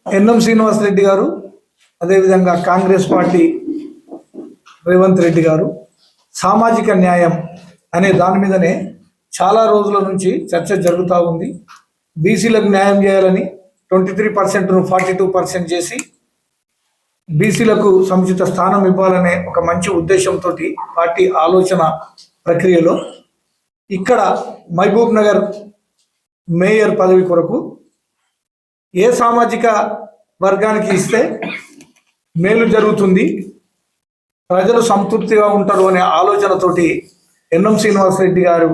NM Srinivas Reddy గారు, అదేవిధంగా Congress party Revanth Reddy గారు సామాజిక న్యాయం అనే దాని మీదనే చాలా రోజుల నుంచి చర్చ జరుగుతూ ఉంది. బీసీలకు న్యాయం చేయాలని 23%ను 42% చేసి బీసీలకు సముచిత స్థానం ఇవ్వాలనే ఒక మంచి ఉద్దేశంతో పార్టీ ఆలోచన ప్రక్రియలో ఇక్కడ మహబూబ్ నగర్ మేయర్ పదవి కొరకు ఏ సామాజిక వర్గానికి ఇస్తే మేలు జరుగుతుంది, ప్రజలు సంతృప్తిగా ఉంటారు అనే ఆలోచనతోటి ఎన్ఎం శ్రీనివాస్ రెడ్డి గారు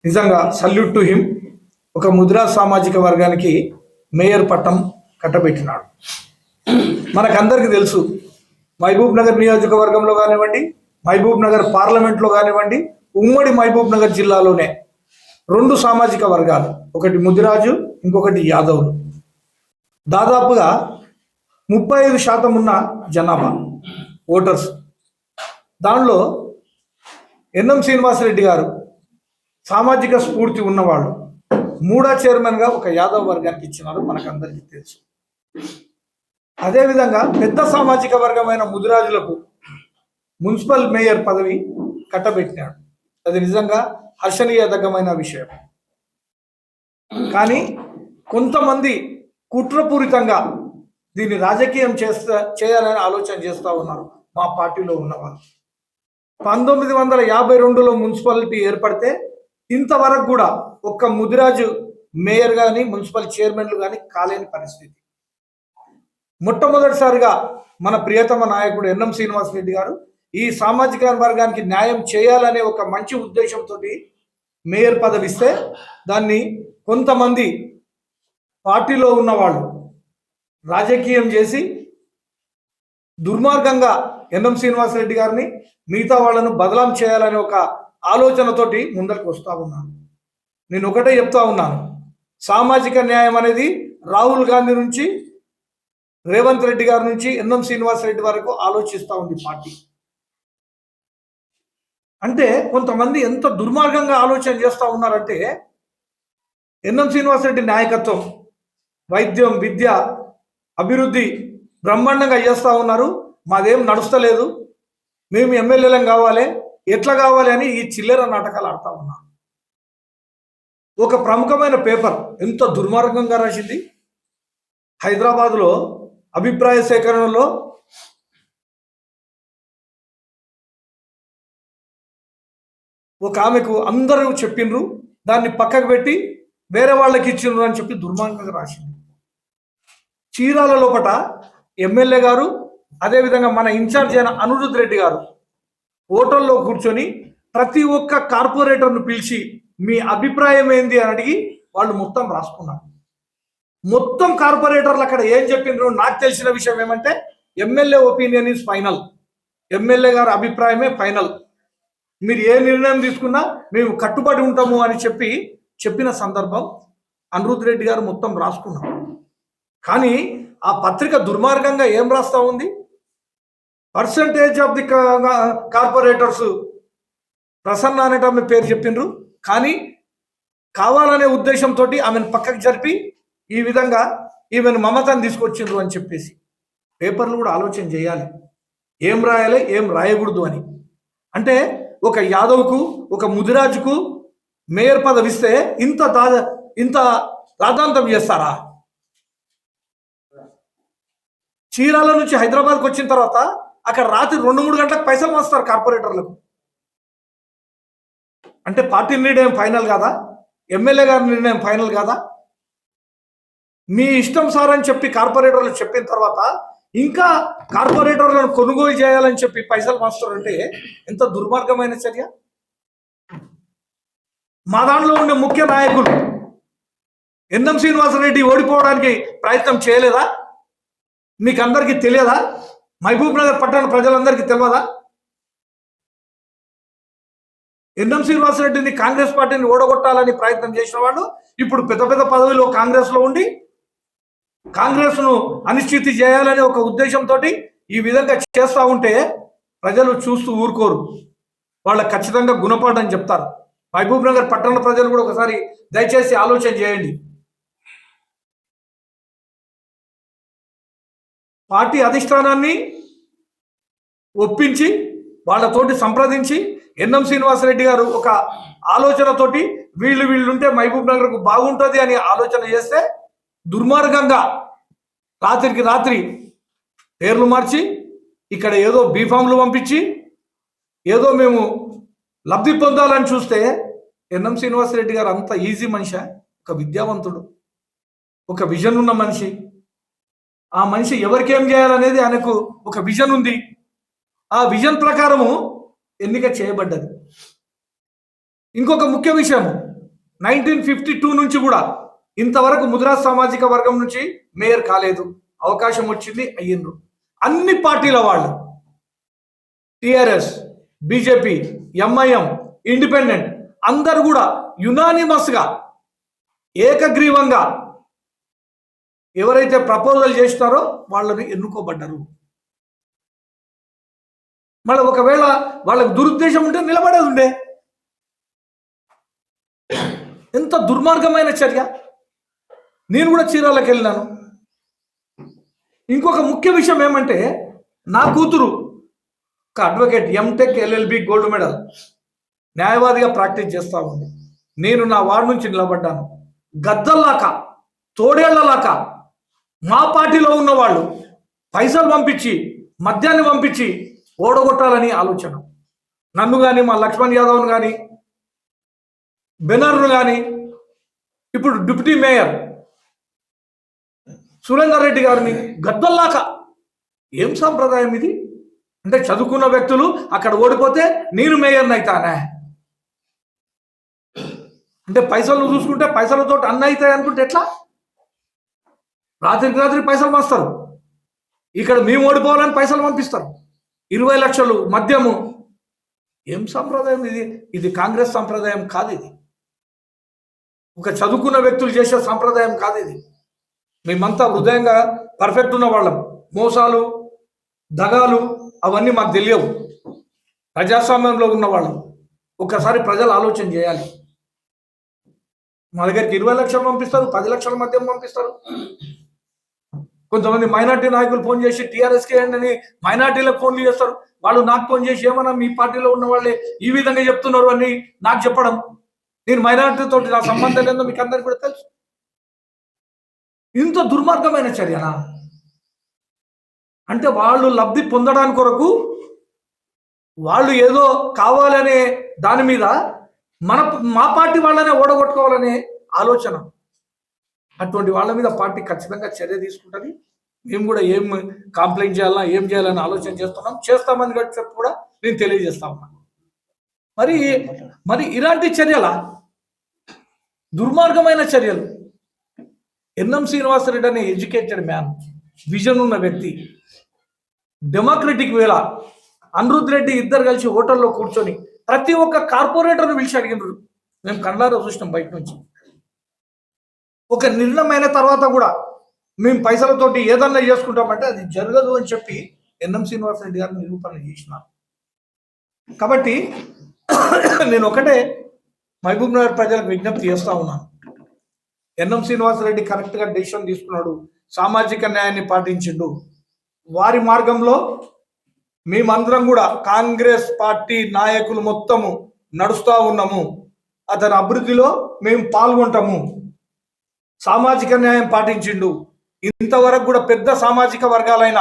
నిజంగా సల్యూట్ టు హిమ్ ఒక ముద్రా సామాజిక వర్గానికి మేయర్ పట్టం కట్టబెట్టినాడు. మనకందరికీ తెలుసు, మహబూబ్ నగర్ నియోజకవర్గంలో కానివ్వండి, మహబూబ్ నగర్ పార్లమెంట్లో కానివ్వండి, ఉమ్మడి మహబూబ్ నగర్ జిల్లాలోనే 2 సామాజిక వర్గాలు, ఒకటి ముదిరాజు, ఇంకొకటి యాదవులు, దాదాపుగా 35% ఉన్న జనాభా ఓటర్స్. దానిలో ఎన్ఎం శ్రీనివాసరెడ్డి గారు సామాజిక స్ఫూర్తి ఉన్నవాళ్ళు 3వ చైర్మన్గా ఒక యాదవ్ వర్గానికి ఇచ్చినారు, మనకందరికీ తెలుసు. అదేవిధంగా పెద్ద సామాజిక వర్గమైన ముదిరాజులకు మున్సిపల్ మేయర్ పదవి కట్టబెట్టినాడు. అది నిజంగా హర్షణీయదగ్గమైన విషయం. కానీ కొంతమంది కుట్రపూరితంగా దీన్ని రాజకీయం చేయాలని ఆలోచన చేస్తూ ఉన్నారు మా పార్టీలో ఉన్నవాళ్ళు. 1952లో మున్సిపాలిటీ ఏర్పడితే ఇంతవరకు కూడా ఒక్క ముదిరాజు మేయర్ కానీ మున్సిపల్ చైర్మన్లు కానీ కాలేని పరిస్థితి. మొట్టమొదటిసారిగా మన ప్రియతమ నాయకుడు ఎన్ఎం శ్రీనివాస్ రెడ్డి గారు ఈ సామాజిక వర్గానికి న్యాయం చేయాలనే ఒక మంచి ఉద్దేశంతో మేయర్ పదవి ఇస్తే దాన్ని కొంతమంది పార్టీలో ఉన్నవాళ్ళు రాజకీయం చేసి దుర్మార్గంగా ఎన్ఎం శ్రీనివాస్ రెడ్డి గారిని మిగతా వాళ్ళను బదలాం చేయాలనే ఒక ఆలోచనతోటి ముందరికి వస్తూ ఉన్నాను. నేను ఒకటే చెప్తా ఉన్నాను, సామాజిక న్యాయం అనేది రాహుల్ గాంధీ నుంచి రేవంత్ రెడ్డి గారి నుంచి ఎన్ఎం శ్రీనివాస్ రెడ్డి వరకు ఆలోచిస్తూ ఉంది పార్టీ. అంటే కొంతమంది ఎంత దుర్మార్గంగా ఆలోచన చేస్తూ ఉన్నారంటే, ఎన్ఎం శ్రీనివాస్ రెడ్డి నాయకత్వం వైద్యం, విద్య, అభివృద్ధి బ్రహ్మాండంగా చేస్తూ ఉన్నారు, మాదేం నడుస్తలేదు, మేము ఎమ్మెల్యేలం కావాలి, ఎట్లా కావాలి అని ఈ చిల్లర నాటకాలు ఆడుతూ ఉన్నారు. ఒక ప్రముఖమైన పేపర్ ఎంత దుర్మార్గంగా రాసింది, హైదరాబాద్లో అభిప్రాయ సేకరణలో ఒక ఆమెకు అందరూ చెప్పిండ్రు, దాన్ని పక్కకు పెట్టి వేరే వాళ్ళకి ఇచ్చిండ్రు అని చెప్పి దుర్మార్గంగా రాసింది. చీరాల లోపట ఎమ్మెల్యే గారు, అదేవిధంగా మన ఇన్ఛార్జ్ అయిన అనిరుద్ రెడ్డి గారు హోటల్లో కూర్చొని ప్రతి ఒక్క కార్పొరేటర్ను పిలిచి మీ అభిప్రాయం ఏంది అని అడిగి వాళ్ళు మొత్తం రాసుకున్నారు. మొత్తం కార్పొరేటర్లు అక్కడ ఏం చెప్పిండ్రు, నాకు తెలిసిన విషయం ఏమంటే MLA opinion is final, MLA గారి అభిప్రాయమే ఫైనల్, మీరు ఏ నిర్ణయం తీసుకున్నా మేము కట్టుబడి ఉంటాము అని చెప్పిన సందర్భం అనిరుద్ రెడ్డి గారు మొత్తం రాసుకున్నారు. కానీ ఆ పత్రిక దుర్మార్గంగా ఏం రాస్తా ఉంది, percentage of the corporators Prasanna అనేట ఆమె పేరు చెప్పిండ్రు, కానీ కావాలనే ఉద్దేశంతో ఆమెను పక్కకు జరిపి ఈ విధంగా ఈమెను మమతను తీసుకొచ్చిండ్రు అని చెప్పేసి పేపర్లు కూడా ఆలోచన చేయాలి, ఏం రాయాలి ఏం రాయకూడదు అని. అంటే ఒక యాదవ్కు ఒక ముదిరాజుకు మేయర్ పదవి ఇస్తే ఇంత రాద్ధాంతం చేస్తారా? చీరాల నుంచి హైదరాబాద్కి వచ్చిన తర్వాత అక్కడ రాత్రి 2-3 గంటలకు పైసలు వస్తారు కార్పొరేటర్లకు. అంటే పార్టీ నిర్ణయం ఫైనల్ కాదా? ఎమ్మెల్యే గారి నిర్ణయం ఫైనల్ కాదా? మీ ఇష్టం సార్ అని చెప్పి కార్పొరేటర్లు చెప్పిన తర్వాత ఇంకా కార్పొరేటర్లను కొనుగోలు చేయాలని చెప్పి పైసలు మాస్తారంటే ఎంత దుర్మార్గమైన చర్య. మా దాంట్లో ఉండే ముఖ్య నాయకులు ఎన్ఎం శ్రీనివాసరెడ్డి ఓడిపోవడానికి ప్రయత్నం చేయలేదా? మీకు అందరికీ తెలియదా? మహబూబ్ నగర్ పట్టణ ప్రజలందరికీ తెలియదా? ఎన్ఎం శ్రీనివాసరెడ్డిని కాంగ్రెస్ పార్టీని ఓడగొట్టాలని ప్రయత్నం చేసిన వాళ్ళు ఇప్పుడు పెద్ద పెద్ద పదవిలో కాంగ్రెస్లో ఉండి కాంగ్రెస్ను అనిశ్చితి చేయాలనే ఒక ఉద్దేశంతో ఈ విధంగా చేస్తూ ఉంటే ప్రజలు చూస్తూ ఊరుకోరు, వాళ్ళకి ఖచ్చితంగా గుణపాఠం చెప్తారు. మహబూబ్ నగర్ పట్టణ ప్రజలు కూడా ఒకసారి దయచేసి ఆలోచన చేయండి. పార్టీ అధిష్టానాన్ని ఒప్పించి వాళ్ళతోటి సంప్రదించి ఎన్ఎం శ్రీనివాసరెడ్డి గారు ఒక ఆలోచనతోటి వీళ్ళుంటే మహబూబ్ నగర్కు బాగుంటుంది అని ఆలోచన చేస్తే దుర్మార్గంగా రాత్రికి రాత్రి పేర్లు మార్చి ఇక్కడ ఏదో బీఫామ్లు పంపించి ఏదో మేము లబ్ధి పొందాలని చూస్తే ఎన్ఎం శ్రీనివాసరెడ్డి గారు అంత ఈజీ మనిషి, ఒక విద్యావంతుడు, ఒక విజన్ ఉన్న మనిషి. ఆ మనిషి ఎవరికేం చేయాలనేది ఆయనకు ఒక విజన్ ఉంది. ఆ విజన్ ప్రకారము ఎన్నిక చేయబడ్డది. ఇంకొక ముఖ్య విషయం, 1952 నుంచి కూడా ఇంతవరకు ముదిరాజ్ సామాజిక వర్గం నుంచి మేయర్ కాలేదు. అవకాశం వచ్చింది, అయ్యిండ్రు. అన్ని పార్టీల వాళ్ళు, టిఆర్ఎస్, బీజేపీ, ఎంఐఎం, ఇండిపెండెంట్ అందరు కూడా యునానిమస్గా ఏకగ్రీవంగా ఎవరైతే ప్రపోజల్ చేస్తారో వాళ్ళని ఎన్నుకోబడ్డారు. మళ్ళీ ఒకవేళ వాళ్ళకి దురుద్దేశం ఉంటే నిలబడేది ఉండే. ఎంత దుర్మార్గమైన చర్య. నేను కూడా చీరాలకు వెళ్ళినాను. ఇంకొక ముఖ్య విషయం ఏమంటే, నా కూతురు ఒక advocate, MTech LLB gold medal న్యాయవాదిగా ప్రాక్టీస్ చేస్తూ ఉంది. నేను నా వార్డు నుంచి నిలబడ్డాను. గద్దల్లాక తోడేళ్లలాక మా పార్టీలో ఉన్న వాళ్ళు పైసలు పంపించి మద్యాన్ని పంపించి ఓడగొట్టాలని ఆలోచన. నన్ను కానీ, మా లక్ష్మణ్ యాదవ్ను కానీ, బెనర్ను కానీ, ఇప్పుడు డిప్యూటీ మేయర్ సురేందర్ రెడ్డి గారిని గద్దల్లాక. ఏం సాంప్రదాయం ఇది? అంటే చదువుకున్న వ్యక్తులు అక్కడ ఓడిపోతే నేను మేయర్ని అవుతానే అంటే పైసలు చూసుకుంటే పైసలతో అన్న అవుతాయి అనుకుంటే ఎట్లా? రాత్రికి రాత్రి పైసలు పంపిస్తారు. ఇక్కడ మేము ఓడిపోవాలని పైసలు పంపిస్తారు. 20 లక్షలు మద్యము. ఏం సంప్రదాయం ఇది? ఇది కాంగ్రెస్ సంప్రదాయం కాదు. ఇది ఒక చదువుకున్న వ్యక్తులు చేసే సంప్రదాయం కాదు. ఇది మేమంతా హృదయంగా పర్ఫెక్ట్ ఉన్న వాళ్ళం. మోసాలు, దగాలు అవన్నీ మాకు తెలియవు. ప్రజాస్వామ్యంలో ఉన్న వాళ్ళం. ఒక్కసారి ప్రజలు ఆలోచన చేయాలి. మా దగ్గరికి 20 లక్షలు పంపిస్తారు, 10 లక్షల మద్యం పంపిస్తారు. కొంతమంది మైనార్టీ నాయకులు ఫోన్ చేసి టీఆర్ఎస్కి అని మైనార్టీలకు ఫోన్లు చేస్తారు. వాళ్ళు నాకు ఫోన్ చేసి ఏమన్నా మీ పార్టీలో ఉన్న వాళ్ళే ఈ విధంగా చెప్తున్నారు అని నాకు చెప్పడం. నేను మైనార్టీతో నా సంబంధం లేదో మీకు అందరికీ కూడా తెలుసు. ఇంత దుర్మార్గమైన చర్యనా? అంటే వాళ్ళు లబ్ధి పొందడానికి కొరకు వాళ్ళు ఏదో కావాలనే దాని మీద మా పార్టీ వాళ్ళనే ఓడగొట్టుకోవాలనే ఆలోచన. అటువంటి వాళ్ళ మీద పార్టీ ఖచ్చితంగా చర్య తీసుకుంటుంది. మేము కూడా ఏం కంప్లైంట్ చేయాలన్నా ఏం చేయాలని ఆలోచన చేస్తామని చెప్పి కూడా నేను తెలియజేస్తా ఉన్నాను. మరి ఇలాంటి చర్యల దుర్మార్గమైన చర్యలు. ఎన్ఎం శ్రీనివాసరెడ్డి అనే ఎడ్యుకేటెడ్ మ్యాన్, విజన్ ఉన్న వ్యక్తి, డెమోక్రటిక్ వేళ అనిరుద్ రెడ్డి ఇద్దరు కలిసి హోటల్లో కూర్చొని ప్రతి ఒక్క కార్పొరేటర్ను పిలిచి అడిగినారు. మేము కళ్ళారా చూసినాం బయట నుంచి. ఒక నిర్ణయమైన తర్వాత కూడా మేము పైసలతోటి ఏదన్నా చేసుకుంటామంటే అది జరగదు అని చెప్పి ఎన్ఎం శ్రీనివాసరెడ్డి గారిని నిరూపణ చేసినారు. కాబట్టి నేను ఒకటే మహబూబ్ నగర్ ప్రజలకు విజ్ఞప్తి చేస్తా ఉన్నాను. ఎన్ఎం శ్రీనివాసరెడ్డి కరెక్ట్గా డెసిషన్ తీసుకున్నాడు, సామాజిక న్యాయాన్ని పాటించిండు. వారి మార్గంలో మేమందరం కూడా కాంగ్రెస్ పార్టీ నాయకులు మొత్తము నడుస్తూ ఉన్నాము. అతని అభివృద్ధిలో మేము పాల్గొంటాము. సామాజిక న్యాయం పాటించిండు. ఇంతవరకు కూడా పెద్ద సామాజిక వర్గాలైన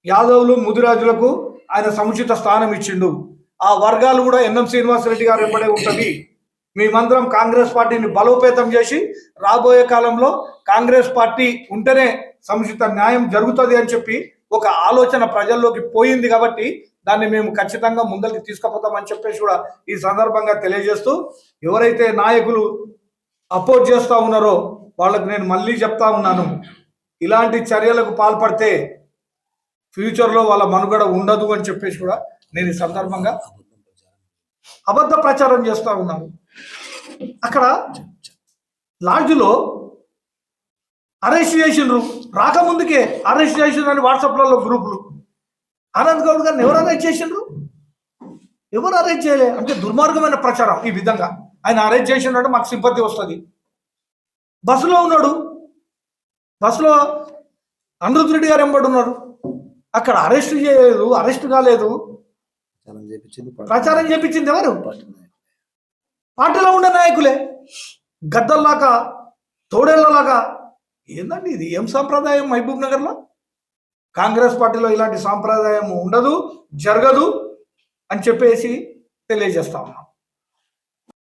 యాదవులు, ముదిరాజులకు ఆయన సముచిత స్థానం ఇచ్చిండు. ఆ వర్గాలు కూడా ఎన్ఎం శ్రీనివాసరెడ్డి గారు వెంబడే ఉంటుంది. మేమందరం కాంగ్రెస్ పార్టీని బలోపేతం చేసి రాబోయే కాలంలో కాంగ్రెస్ పార్టీ ఉంటేనే సముచిత న్యాయం జరుగుతుంది అని చెప్పి ఒక ఆలోచన ప్రజల్లోకి పోయింది. కాబట్టి దాన్ని మేము ఖచ్చితంగా ముందరికి తీసుకుపోతామని చెప్పేసి కూడా ఈ సందర్భంగా తెలియజేస్తూ, ఎవరైతే నాయకులు అపోజ్ చేస్తూ ఉన్నారో వాళ్ళకు నేను మళ్ళీ చెప్తా ఉన్నాను, ఇలాంటి చర్యలకు పాల్పడితే ఫ్యూచర్లో వాళ్ళ మనుగడ ఉండదు అని చెప్పేసి కూడా నేను ఈ సందర్భంగా అబద్ధ ప్రచారం చేస్తూ ఉన్నాను. అక్కడ లాడ్జ్లో అరెస్ట్ చేసిండ్రు, రాకముందుకే అరెస్ట్ చేసిండ్రు అని వాట్సాప్లలో గ్రూపులు. ఆనంద్ గౌడ్ గారిని ఎవరు అరెస్ట్ చేసిండ్రు? ఎవరు అరెస్ట్ చేయలే. అంటే దుర్మార్గమైన ప్రచారం. ఈ విధంగా ఆయన అరెస్ట్ చేసిండ్రు మాకు సింపతి వస్తుంది. బస్సులో ఉన్నాడు, బస్సులో అనిరుద్ధ్ రెడ్డి గారు ఎంబడున్నారు. అక్కడ అరెస్ట్ చేయలేదు, అరెస్ట్ కాలేదు, ప్రచారం చేపించింది ఎవరు? పార్టీలో ఉండే నాయకులే. గద్దల్లాగా తోడేళ్లలాగా. ఏందండి ఇది? ఏం సాంప్రదాయం మహబూబ్ నగర్లో? కాంగ్రెస్ పార్టీలో ఇలాంటి సాంప్రదాయం ఉండదు, జరగదు అని చెప్పేసి తెలియజేస్తా ఉన్నాం.